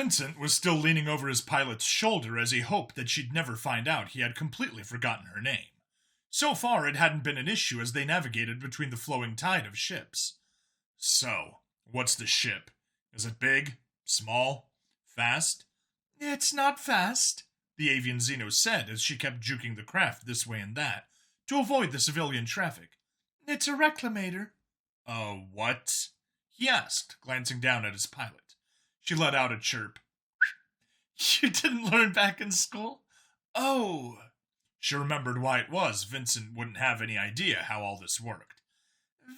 Vincent was still leaning over his pilot's shoulder as he hoped that she'd never find out he had completely forgotten her name. So far, it hadn't been an issue as they navigated between the flowing tide of ships. So, what's the ship? Is it big? Small? Fast? It's not fast, the avian Xeno said as she kept juking the craft this way and that to avoid the civilian traffic. It's a reclamator. What? He asked, glancing down at his pilot. She let out a chirp. You didn't learn back in school? Oh. She remembered why it was Vincent wouldn't have any idea how all this worked.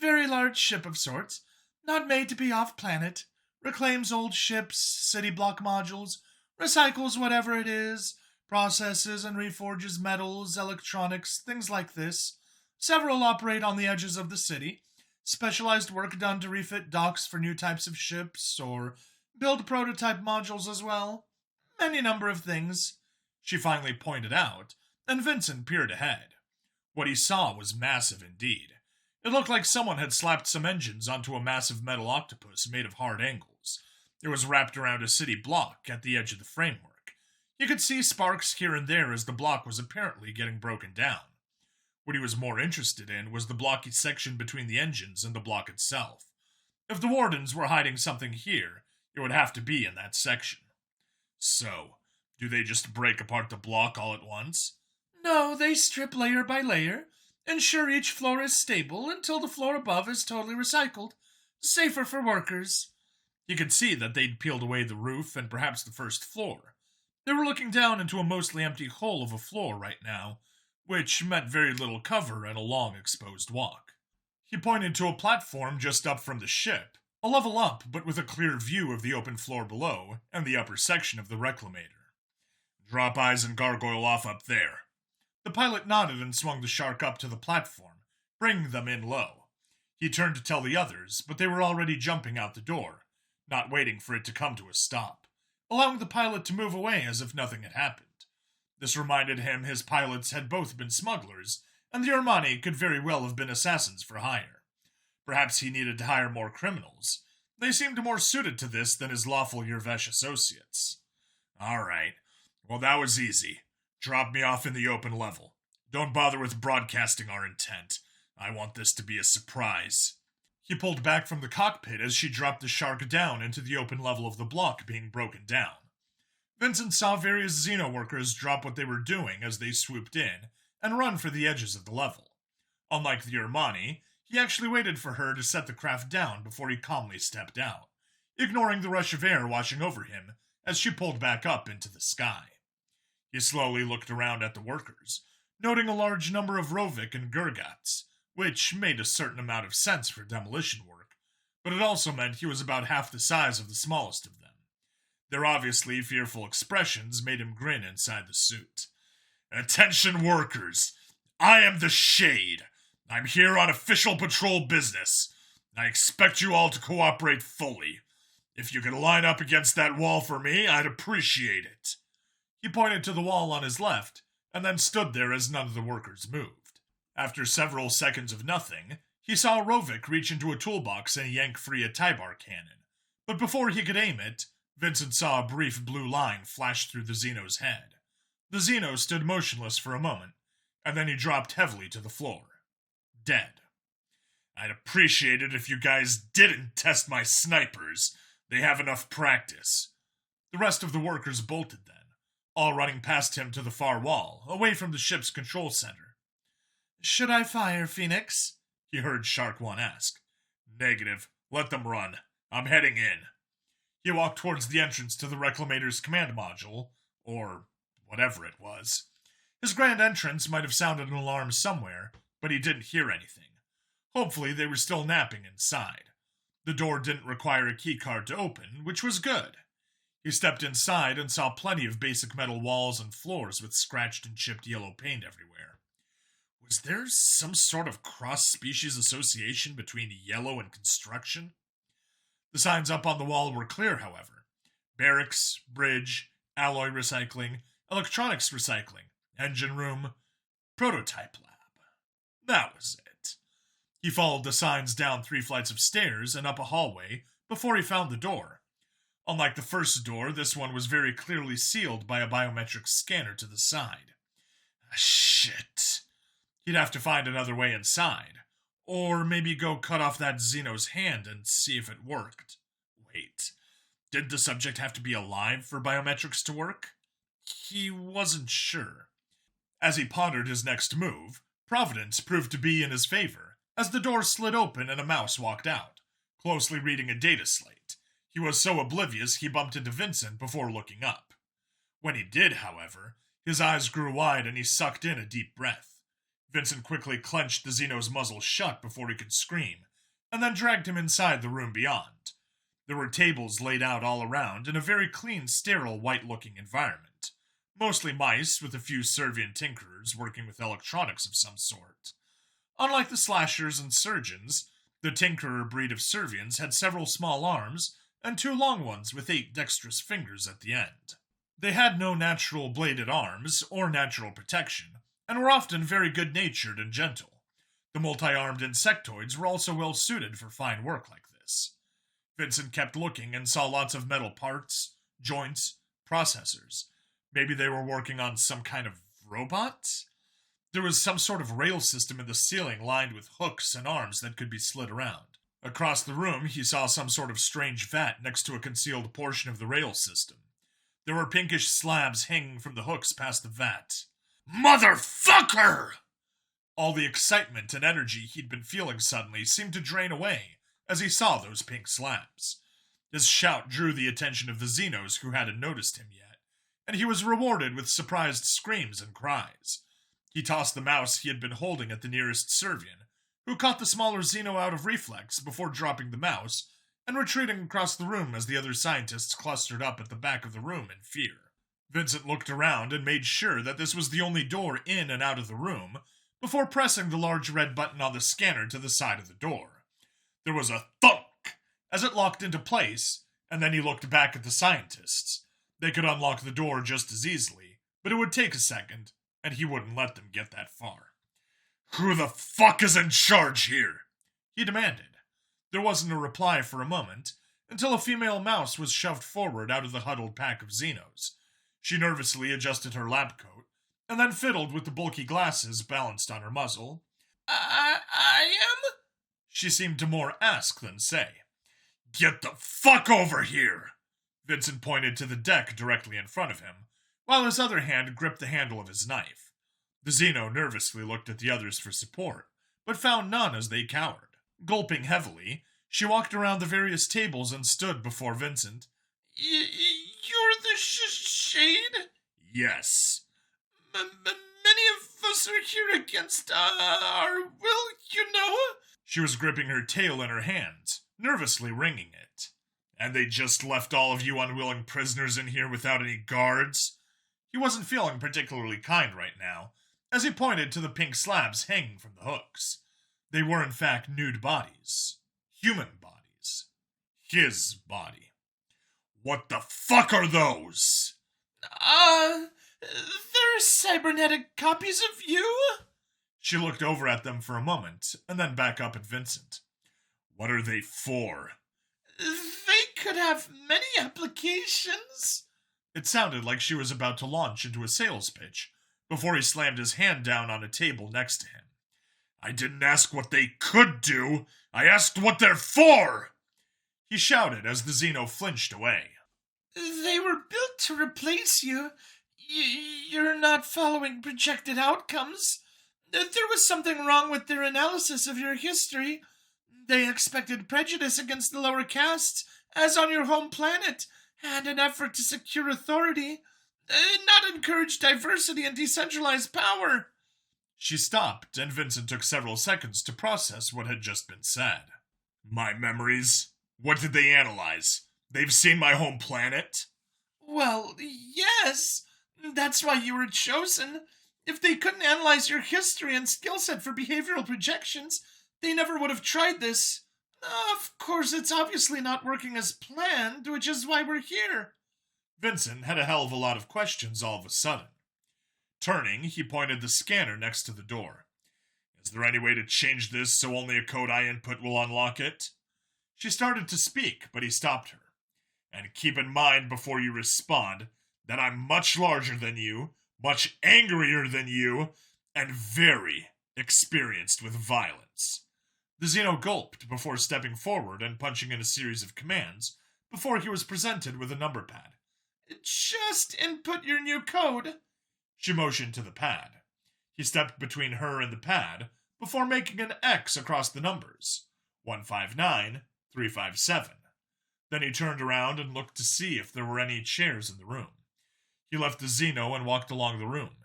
Very large ship of sorts, not made to be off-planet. Reclaims old ships, city block modules, recycles whatever it is, processes and reforges metals, electronics, things like this. Several operate on the edges of the city. Specialized work done to refit docks for new types of ships, or build prototype modules as well. Any number of things, she finally pointed out, and Vincent peered ahead. What he saw was massive indeed. It looked like someone had slapped some engines onto a massive metal octopus made of hard angles. It was wrapped around a city block at the edge of the framework. You could see sparks here and there as the block was apparently getting broken down. What he was more interested in was the blocky section between the engines and the block itself. If the Wardens were hiding something here, it would have to be in that section. So, do they just break apart the block all at once? No, they strip layer by layer, ensure each floor is stable until the floor above is totally recycled. Safer for workers. You could see that they'd peeled away the roof and perhaps the first floor. They were looking down into a mostly empty hole of a floor right now, which meant very little cover and a long exposed walk. He pointed to a platform just up from the ship, a level up but with a clear view of the open floor below and the upper section of the reclamator. Drop eyes and gargoyle off up there. The pilot nodded and swung the shark up to the platform, bringing them in low. He turned to tell the others, but they were already jumping out the door, not waiting for it to come to a stop, allowing the pilot to move away as if nothing had happened. This reminded him his pilots had both been smugglers, and the Armani could very well have been assassins for hire. Perhaps he needed to hire more criminals. They seemed more suited to this than his lawful Yervesh associates. All right. Well, that was easy. Drop me off in the open level. Don't bother with broadcasting our intent. I want this to be a surprise. He pulled back from the cockpit as she dropped the shark down into the open level of the block being broken down. Vincent saw various Xeno workers drop what they were doing as they swooped in and run for the edges of the level. Unlike the Armani, he actually waited for her to set the craft down before he calmly stepped out, ignoring the rush of air washing over him as she pulled back up into the sky. He slowly looked around at the workers, noting a large number of Rovik and Gurgats, which made a certain amount of sense for demolition work, but it also meant he was about half the size of the smallest of them. Their obviously fearful expressions made him grin inside the suit. Attention workers! I am the Shade. I'm here on official patrol business. I expect you all to cooperate fully. If you could line up against that wall for me, I'd appreciate it. He pointed to the wall on his left, and then stood there as none of the workers moved. After several seconds of nothing, he saw Rovik reach into a toolbox and yank free a Tybar cannon. But before he could aim it, Vincent saw a brief blue line flash through the Xeno's head. The Xeno stood motionless for a moment, and then he dropped heavily to the floor. Dead. I'd appreciate it if you guys didn't test my snipers. They have enough practice. The rest of the workers bolted then, all running past him to the far wall, away from the ship's control center. Should I fire, Phoenix? He heard Shark One ask. Negative. Let them run. I'm heading in. He walked towards the entrance to the Reclamator's command module, or whatever it was. His grand entrance might have sounded an alarm somewhere, but he didn't hear anything. Hopefully they were still napping inside. The door didn't require a keycard to open, which was good. He stepped inside and saw plenty of basic metal walls and floors with scratched and chipped yellow paint everywhere. Was there some sort of cross-species association between yellow and construction? The signs up on the wall were clear, however. Barracks, bridge, alloy recycling, electronics recycling, engine room, prototype lab. That was it. He followed the signs down 3 flights of stairs and up a hallway before he found the door. Unlike the first door, this one was very clearly sealed by a biometric scanner to the side. Shit. He'd have to find another way inside. Or maybe go cut off that Xeno's hand and see if it worked. Wait, did the subject have to be alive for biometrics to work? He wasn't sure. As he pondered his next move, Providence proved to be in his favor, as the door slid open and a mouse walked out, closely reading a data slate. He was so oblivious he bumped into Vincent before looking up. When he did, however, his eyes grew wide and he sucked in a deep breath. Vincent quickly clenched the Xeno's muzzle shut before he could scream, and then dragged him inside the room beyond. There were tables laid out all around in a very clean, sterile, white-looking environment. Mostly mice, with a few Servian tinkerers working with electronics of some sort. Unlike the slashers and surgeons, the tinkerer breed of Servians had several small arms and 2 long ones with 8 dexterous fingers at the end. They had no natural bladed arms or natural protection, and were often very good-natured and gentle. The multi-armed insectoids were also well suited for fine work like this. Vincent kept looking and saw lots of metal parts, joints, processors. Maybe they were working on some kind of robot? There was some sort of rail system in the ceiling lined with hooks and arms that could be slid around. Across the room, he saw some sort of strange vat next to a concealed portion of the rail system. There were pinkish slabs hanging from the hooks past the vat. Motherfucker! All the excitement and energy he'd been feeling suddenly seemed to drain away as he saw those pink slabs. His shout drew the attention of the Xenos who hadn't noticed him yet, and he was rewarded with surprised screams and cries. He tossed the mouse he had been holding at the nearest Servian, who caught the smaller Xeno out of reflex before dropping the mouse and retreating across the room as the other scientists clustered up at the back of the room in fear. Vincent looked around and made sure that this was the only door in and out of the room before pressing the large red button on the scanner to the side of the door. There was a thunk as it locked into place, and then he looked back at the scientists. They could unlock the door just as easily, but it would take a second, and he wouldn't let them get that far. "Who the fuck is in charge here?" he demanded. There wasn't a reply for a moment, until a female mouse was shoved forward out of the huddled pack of Xenos. She nervously adjusted her lab coat, and then fiddled with the bulky glasses balanced on her muzzle. I am? She seemed to more ask than say. "Get the fuck over here!" Vincent pointed to the deck directly in front of him, while his other hand gripped the handle of his knife. The Xeno nervously looked at the others for support, but found none as they cowered. Gulping heavily, she walked around the various tables and stood before Vincent. You're the Shade? Yes. Many of us are here against our will, you know? She was gripping her tail in her hands, nervously wringing it. And they just left all of you unwilling prisoners in here without any guards? He wasn't feeling particularly kind right now, as he pointed to the pink slabs hanging from the hooks. They were in fact nude bodies. Human bodies. His body. What the fuck are those? They're cybernetic copies of you? She looked over at them for a moment, and then back up at Vincent. What are they for? They could have many applications. It sounded like she was about to launch into a sales pitch, before he slammed his hand down on a table next to him. I didn't ask what they could do, I asked what they're for! He shouted as the Xeno flinched away. They were built to replace you. You're not following projected outcomes. There was something wrong with their analysis of your history. They expected prejudice against the lower castes, as on your home planet, and an effort to secure authority, not encourage diversity and decentralized power. She stopped, and Vincent took several seconds to process what had just been said. My memories? What did they analyze? They've seen my home planet? Well, yes. That's why you were chosen. If they couldn't analyze your history and skill set for behavioral projections, they never would have tried this. Of course, it's obviously not working as planned, which is why we're here. Vincent had a hell of a lot of questions all of a sudden. Turning, he pointed the scanner next to the door. Is there any way to change this so only a code I input will unlock it? She started to speak, but he stopped her. And keep in mind before you respond that I'm much larger than you, much angrier than you, and very experienced with violence. The Xeno gulped before stepping forward and punching in a series of commands before he was presented with a number pad. Just input your new code. She motioned to the pad. He stepped between her and the pad before making an X across the numbers. 159357. Then he turned around and looked to see if there were any chairs in the room. He left the Xeno and walked along the room,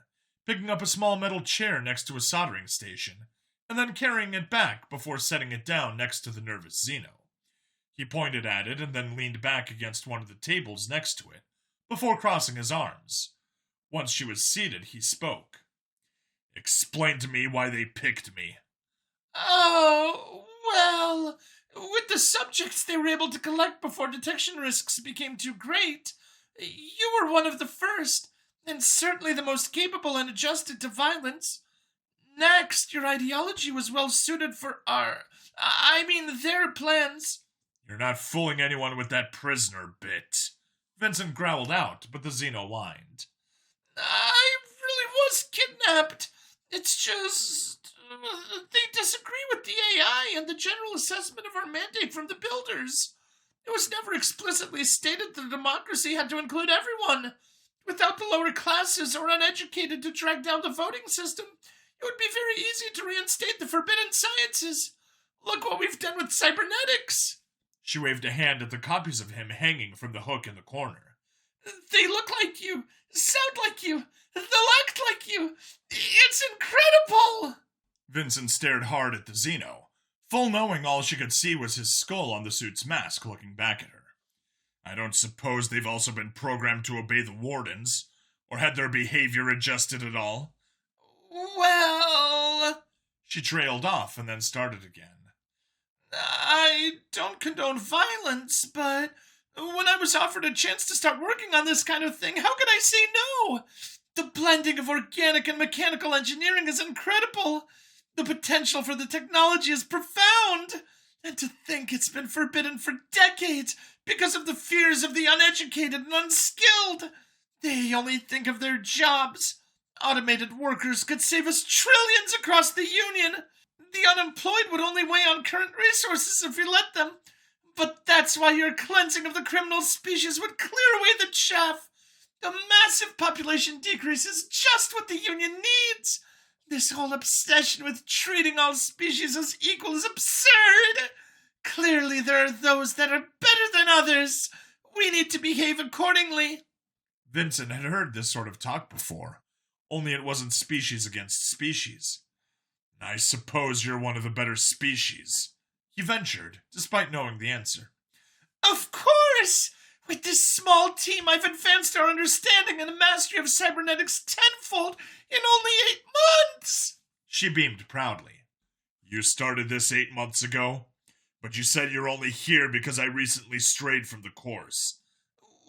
picking up a small metal chair next to a soldering station, and then carrying it back before setting it down next to the nervous Xeno. He pointed at it and then leaned back against one of the tables next to it, before crossing his arms. Once she was seated, he spoke. Explain to me why they picked me. Oh, well, with the subjects they were able to collect before detection risks became too great, you were one of the first, and certainly the most capable and adjusted to violence. Next, your ideology was well suited for their plans. You're not fooling anyone with that prisoner bit. Vincent growled out, but the Xeno whined. I really was kidnapped. It's just they disagree with the AI and the general assessment of our mandate from the builders. It was never explicitly stated that democracy had to include everyone. Without the lower classes or uneducated to drag down the voting system, it would be very easy to reinstate the forbidden sciences. Look what we've done with cybernetics. She waved a hand at the copies of him hanging from the hook in the corner. They look like you, sound like you, they'll act like you. It's incredible! Vincent stared hard at the Xeno, full knowing all she could see was his skull on the suit's mask looking back at her. I don't suppose they've also been programmed to obey the wardens, or had their behavior adjusted at all? Well... She trailed off and then started again. I don't condone violence, but when I was offered a chance to start working on this kind of thing, how could I say no? The blending of organic and mechanical engineering is incredible. The potential for the technology is profound. And to think it's been forbidden for decades because of the fears of the uneducated and unskilled. They only think of their jobs. Automated workers could save us trillions across the Union. The unemployed would only weigh on current resources if we let them. But that's why your cleansing of the criminal species would clear away the chaff. The massive population decrease is just what the Union needs. This whole obsession with treating all species as equal is absurd. Clearly there are those that are better than others. We need to behave accordingly. Vincent had heard this sort of talk before, only it wasn't species against species. I suppose you're one of the better species, he ventured, despite knowing the answer. Of course! With this small team, I've advanced our understanding and mastery of cybernetics tenfold in only 8 months! She beamed proudly. You started this 8 months ago, but you said you're only here because I recently strayed from the course.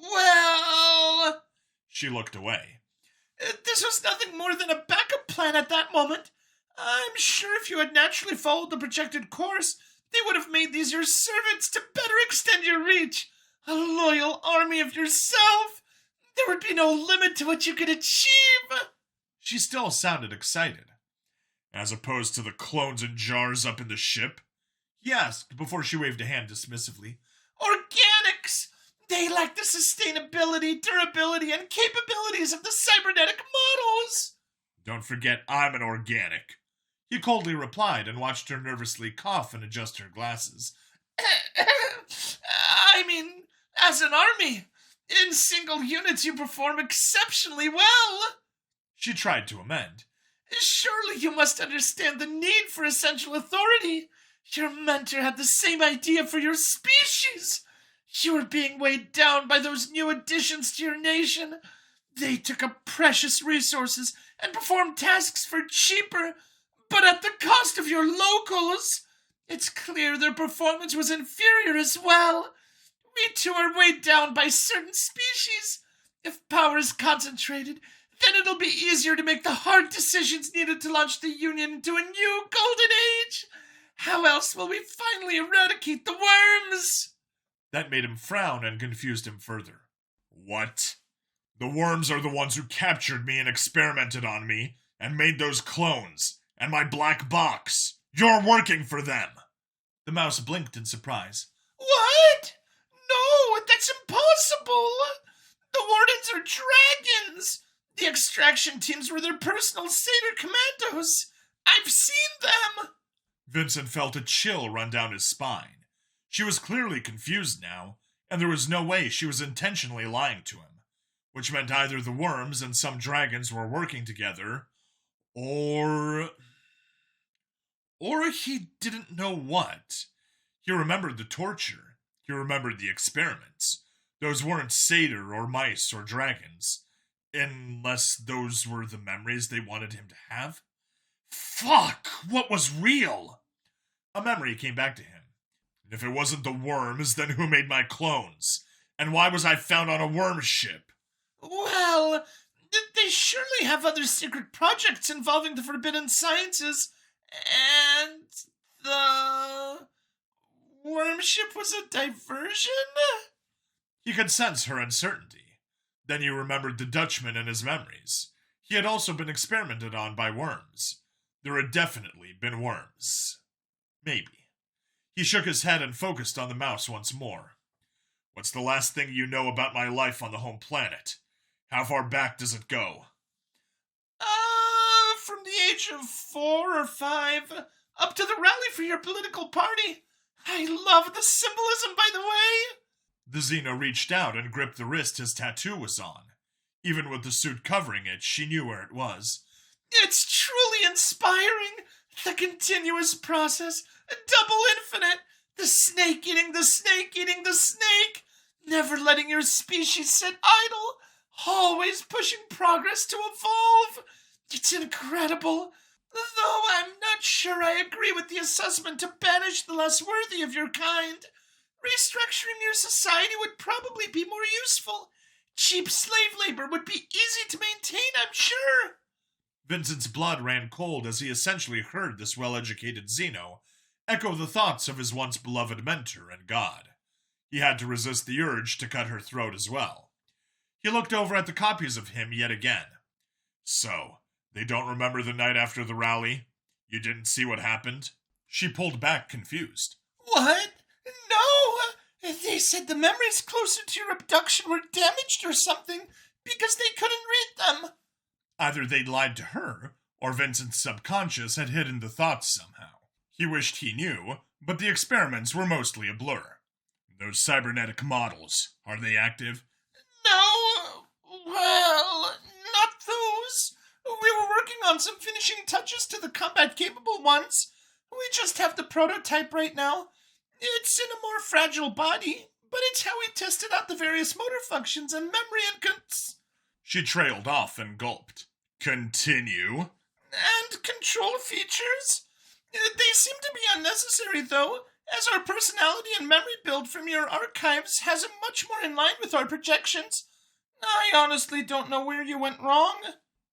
Well... She looked away. This was nothing more than a backup plan at that moment. I'm sure if you had naturally followed the projected course, they would have made these your servants to better extend your reach. A loyal army of yourself. There would be no limit to what you could achieve. She still sounded excited. As opposed to the clones and jars up in the ship? He asked before she waved a hand dismissively. Organics! They lack the sustainability, durability, and capabilities of the cybernetic models. Don't forget I'm an organic. He coldly replied and watched her nervously cough and adjust her glasses. I mean, as an army, in single units you perform exceptionally well. She tried to amend. Surely you must understand the need for essential authority. Your mentor had the same idea for your species. You were being weighed down by those new additions to your nation. They took up precious resources and performed tasks for cheaper, but at the cost of your locals. It's clear their performance was inferior as well. We too are weighed down by certain species. If power is concentrated, then it'll be easier to make the hard decisions needed to launch the Union into a new golden age. How else will we finally eradicate the worms? That made him frown and confused him further. What? The worms are the ones who captured me and experimented on me and made those clones and my black box. You're working for them. The mouse blinked in surprise. What? No, that's impossible. The wardens are dragons. The extraction teams were their personal satyr commandos. I've seen them. Vincent felt a chill run down his spine. She was clearly confused now, and there was no way she was intentionally lying to him, which meant either the worms and some dragons were working together, or he didn't know what. He remembered the torture. He remembered the experiments. Those weren't satyr or mice or dragons, unless those were the memories they wanted him to have. Fuck! What was real? A memory came back to him. If it wasn't the worms, then who made my clones? And why was I found on a worm ship? Well, they surely have other secret projects involving the forbidden sciences, and the worm ship was a diversion? He could sense her uncertainty. Then he remembered the Dutchman and his memories. He had also been experimented on by worms. There had definitely been worms. Maybe. He shook his head and focused on the mouse once more. What's the last thing you know about my life on the home planet? How far back does it go? From the age of 4 or 5, up to the rally for your political party. I love the symbolism, by the way. The Xeno reached out and gripped the wrist his tattoo was on. Even with the suit covering it, she knew where it was. It's truly inspiring. The continuous process, double infinite, the snake eating the snake eating the snake, never letting your species sit idle, always pushing progress to evolve. It's incredible, though I'm not sure I agree with the assessment to banish the less worthy of your kind. Restructuring your society would probably be more useful. Cheap slave labor would be easy to maintain, I'm sure. Vincent's blood ran cold as he essentially heard this well-educated Xeno echo the thoughts of his once beloved mentor and god. He had to resist the urge to cut her throat as well. He looked over at the copies of him yet again. So, they don't remember the night after the rally? You didn't see what happened? She pulled back, confused. What? No! They said the memories closer to your abduction were damaged or something because they couldn't read them. Either they'd lied to her, or Vincent's subconscious had hidden the thoughts somehow. He wished he knew, but the experiments were mostly a blur. Those cybernetic models, are they active? No, well, not those. We were working on some finishing touches to the combat-capable ones. We just have the prototype right now. It's in a more fragile body, but it's how we tested out the various motor functions and memory and She trailed off and gulped. Continue. And control features? They seem to be unnecessary, though, as our personality and memory build from your archives has it much more in line with our projections. I honestly don't know where you went wrong.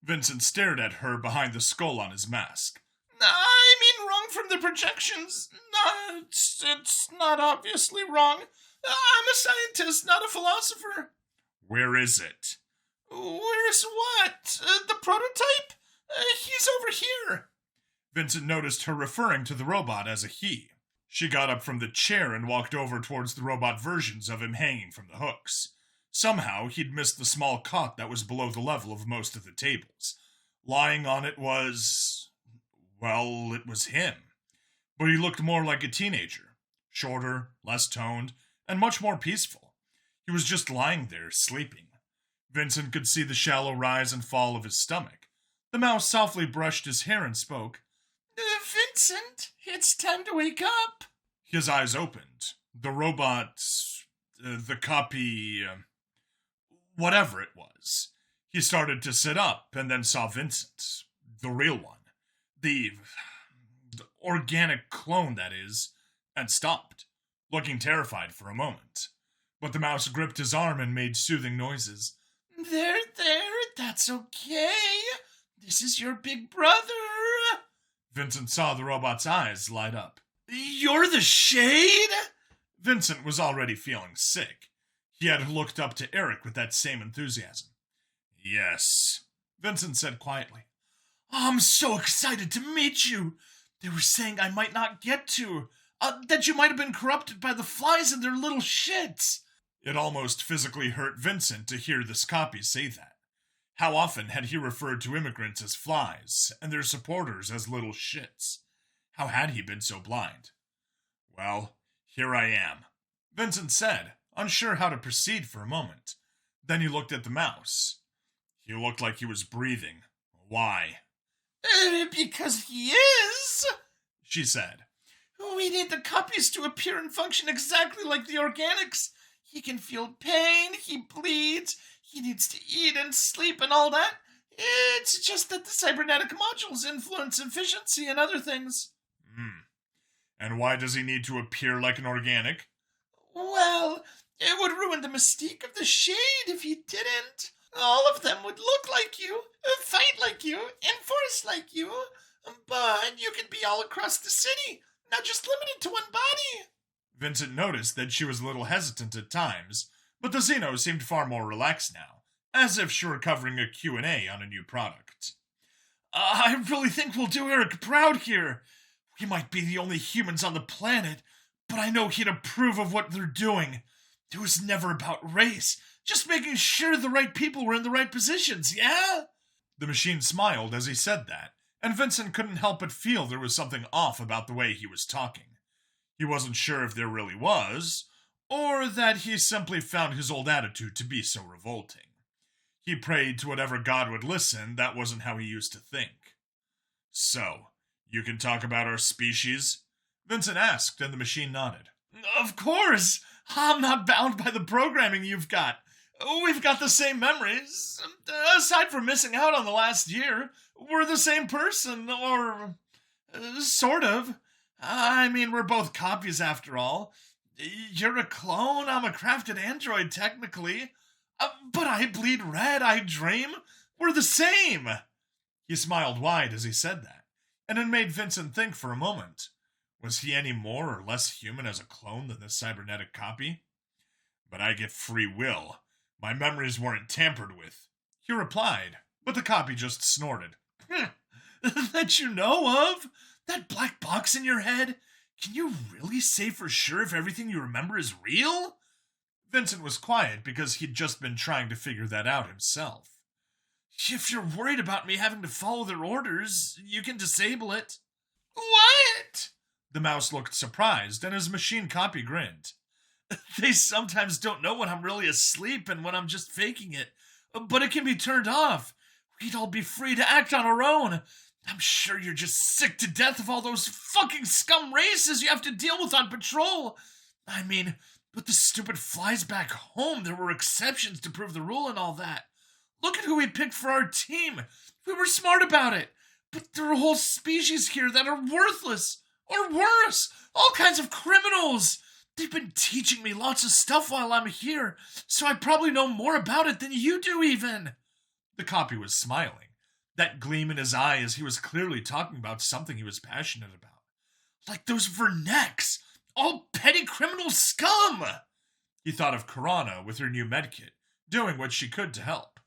Vincent stared at her behind the skull on his mask. I mean wrong from the projections. No, it's not obviously wrong. I'm a scientist, not a philosopher. Where is it? Where's what? The prototype? He's over here. Vincent noticed her referring to the robot as a he. She got up from the chair and walked over towards the robot versions of him hanging from the hooks. Somehow, he'd missed the small cot that was below the level of most of the tables. Lying on it was... well, it was him. But he looked more like a teenager. Shorter, less toned, and much more peaceful. He was just lying there, sleeping. Vincent could see the shallow rise and fall of his stomach. The mouse softly brushed his hair and spoke. Vincent, it's time to wake up. His eyes opened. The robot... the copy... whatever it was. He started to sit up and then saw Vincent. The real one. The organic clone, that is, and stopped, looking terrified for a moment. But the mouse gripped his arm and made soothing noises. There, that's okay. This is your big brother. Vincent saw the robot's eyes light up. You're the Shade? Vincent was already feeling sick. He had looked up to Eric with that same enthusiasm. Yes, Vincent said quietly. I'm so excited to meet you. They were saying I might not get to. That you might have been corrupted by the flies and their little shits. It almost physically hurt Vincent to hear this copy say that. How often had he referred to immigrants as flies and their supporters as little shits? How had he been so blind? Well, here I am, Vincent said, unsure how to proceed for a moment. Then he looked at the mouse. He looked like he was breathing. Why? Because he is, she said. We need the copies to appear and function exactly like the organics. He can feel pain, he bleeds, he needs to eat and sleep and all that. It's just that the cybernetic modules influence efficiency and other things. And why does he need to appear like an organic? Well, it would ruin the mystique of the shade if he didn't. All of them would look like you, fight like you, enforce like you. But you can be all across the city, not just limited to one body. Vincent noticed that she was a little hesitant at times, but the Xeno seemed far more relaxed now, as if she were covering a Q&A on a new product. I really think we'll do Eric proud here. We might be the only humans on the planet, but I know he'd approve of what they're doing. It was never about race, just making sure the right people were in the right positions, yeah? The machine smiled as he said that, and Vincent couldn't help but feel there was something off about the way he was talking. He wasn't sure if there really was, or that he simply found his old attitude to be so revolting. He prayed to whatever God would listen. That wasn't how he used to think. So, you can talk about our species? Vincent asked, and the machine nodded. Of course! I'm not bound by the programming you've got. We've got the same memories. Aside from missing out on the last year, we're the same person, or sort of. I mean, we're both copies after all. You're a clone, I'm a crafted android technically. But I bleed red, I dream. We're the same. He smiled wide as he said that, and it made Vincent think for a moment. Was he any more or less human as a clone than this cybernetic copy? But I get free will. My memories weren't tampered with, he replied, but the copy just snorted. That you know of? That black box in your head? Can you really say for sure if everything you remember is real? Vincent was quiet because he'd just been trying to figure that out himself. If you're worried about me having to follow their orders, you can disable it. What? The mouse looked surprised, and his machine copy grinned. They sometimes don't know when I'm really asleep and when I'm just faking it, but it can be turned off. We'd all be free to act on our own. I'm sure you're just sick to death of all those fucking scum races you have to deal with on patrol. I mean, with the stupid flies back home, there were exceptions to prove the rule and all that. Look at who we picked for our team. We were smart about it. But there are whole species here that are worthless. Or worse, all kinds of criminals. They've been teaching me lots of stuff while I'm here, so I probably know more about it than you do even. The copy was smiling, that gleam in his eye as he was clearly talking about something he was passionate about. Like those Vernecks, all petty criminal scum. He thought of Karana with her new medkit, doing what she could to help.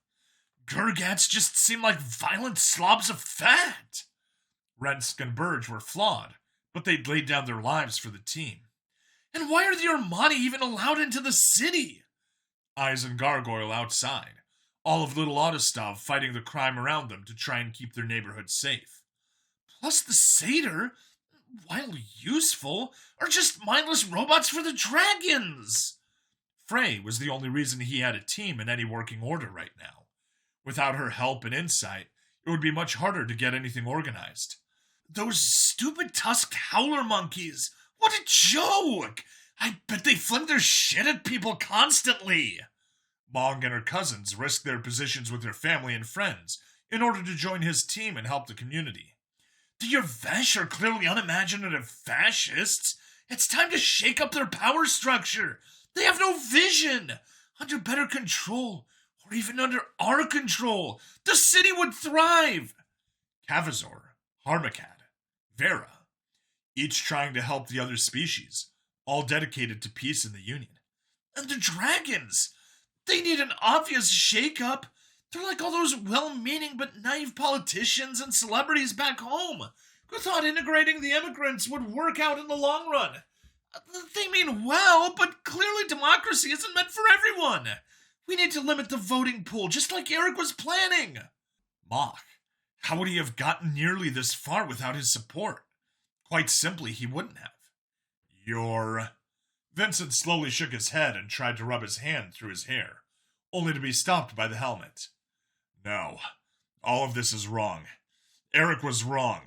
Gurgats just seem like violent slobs of fat. Rensk and Burge were flawed, but they'd laid down their lives for the team. And why are the Armani even allowed into the city? Eyes and Gargoyle outside, all of Little Autostov fighting the crime around them to try and keep their neighborhood safe. Plus the Satyr, while useful, are just mindless robots for the dragons. Frey was the only reason he had a team in any working order right now. Without her help and insight, it would be much harder to get anything organized. Those stupid tusked howler monkeys! What a joke! I bet they fling their shit at people constantly. Mong and her cousins risked their positions with their family and friends in order to join his team and help the community. The Yervesh are clearly unimaginative fascists. It's time to shake up their power structure. They have no vision. Under better control, or even under our control, the city would thrive. Cavazor, Harmacad, Vera, each trying to help the other species, all dedicated to peace in the Union. And the dragons! They need an obvious shake-up. They're like all those well-meaning but naive politicians and celebrities back home who thought integrating the immigrants would work out in the long run. They mean well, but clearly democracy isn't meant for everyone. We need to limit the voting pool, just like Eric was planning. Mock, how would he have gotten nearly this far without his support? Quite simply, he wouldn't have. Vincent slowly shook his head and tried to rub his hand through his hair, only to be stopped by the helmet. No, all of this is wrong. Eric was wrong.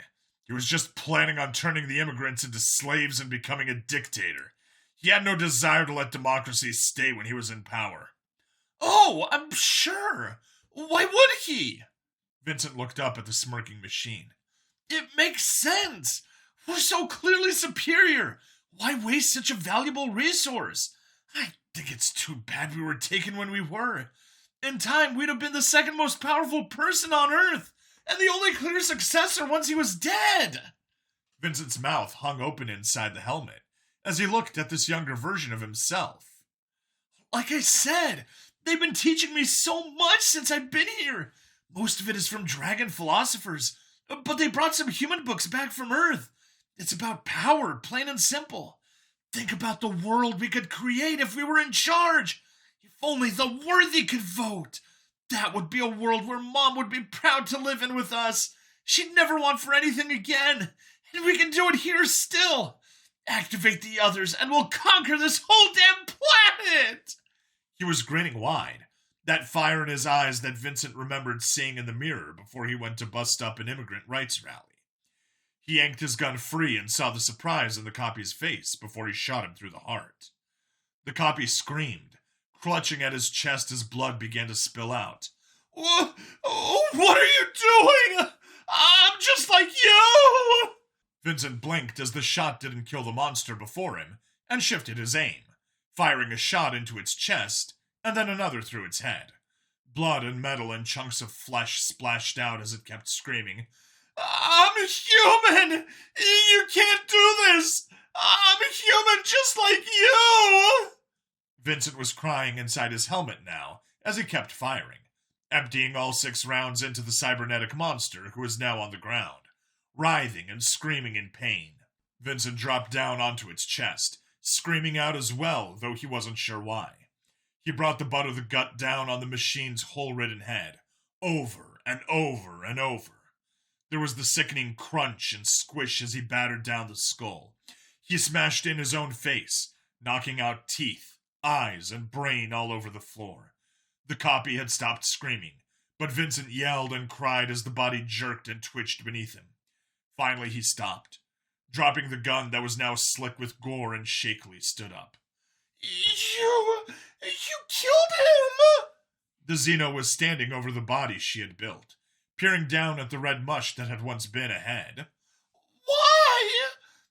He was just planning on turning the immigrants into slaves and becoming a dictator. He had no desire to let democracy stay when he was in power. Oh, I'm sure. Why would he? Vincent looked up at the smirking machine. It makes sense. We're so clearly superior. Why waste such a valuable resource? I think it's too bad we were taken when we were. In time, we'd have been the second most powerful person on Earth, and the only clear successor once he was dead. Vincent's mouth hung open inside the helmet as he looked at this younger version of himself. Like I said, they've been teaching me so much since I've been here. Most of it is from dragon philosophers, but they brought some human books back from Earth. It's about power, plain and simple. Think about the world we could create if we were in charge. If only the worthy could vote. That would be a world where Mom would be proud to live in with us. She'd never want for anything again. And we can do it here still. Activate the others and we'll conquer this whole damn planet. He was grinning wide, that fire in his eyes that Vincent remembered seeing in the mirror before he went to bust up an immigrant rights rally. He yanked his gun free and saw the surprise in the copy's face before he shot him through the heart. The copy screamed, clutching at his chest as blood began to spill out. What are you doing? I'm just like you! Vincent blinked as the shot didn't kill the monster before him and shifted his aim, firing a shot into its chest and then another through its head. Blood and metal and chunks of flesh splashed out as it kept screaming, I'm human! You can't do this! I'm human just like you! Vincent was crying inside his helmet now as he kept firing, emptying all 6 rounds into the cybernetic monster who was now on the ground, writhing and screaming in pain. Vincent dropped down onto its chest, screaming out as well, though he wasn't sure why. He brought the butt of the gut down on the machine's hole-ridden head, over and over and over. There was the sickening crunch and squish as he battered down the skull. He smashed in his own face, knocking out teeth, eyes, and brain all over the floor. The copy had stopped screaming, but Vincent yelled and cried as the body jerked and twitched beneath him. Finally he stopped, dropping the gun that was now slick with gore and shakily stood up. You killed him! The Xeno was standing over the body she had built, peering down at the red mush that had once been a head. Why?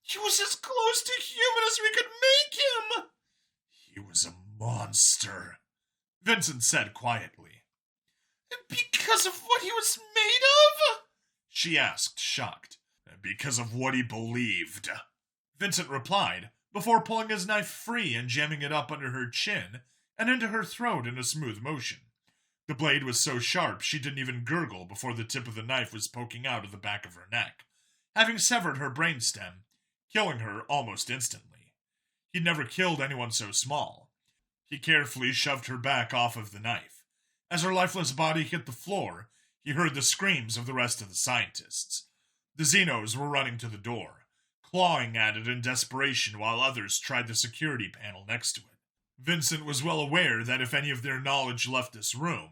He was as close to human as we could make him! He was a monster, Vincent said quietly. Because of what he was made of? She asked, shocked. Because of what he believed, Vincent replied, before pulling his knife free and jamming it up under her chin and into her throat in a smooth motion. The blade was so sharp she didn't even gurgle before the tip of the knife was poking out of the back of her neck, having severed her brainstem, killing her almost instantly. He'd never killed anyone so small. He carefully shoved her back off of the knife. As her lifeless body hit the floor, he heard the screams of the rest of the scientists. The Xenos were running to the door, clawing at it in desperation while others tried the security panel next to it. Vincent was well aware that if any of their knowledge left this room,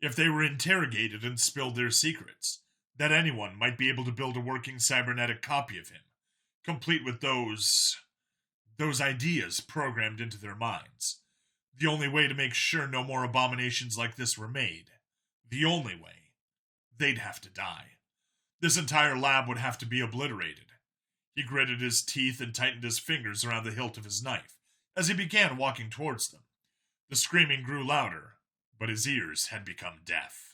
if they were interrogated and spilled their secrets, that anyone might be able to build a working cybernetic copy of him, complete with those ideas programmed into their minds. The only way to make sure no more abominations like this were made, the only way, they'd have to die. This entire lab would have to be obliterated. He gritted his teeth and tightened his fingers around the hilt of his knife as he began walking towards them. The screaming grew louder, but his ears had become deaf.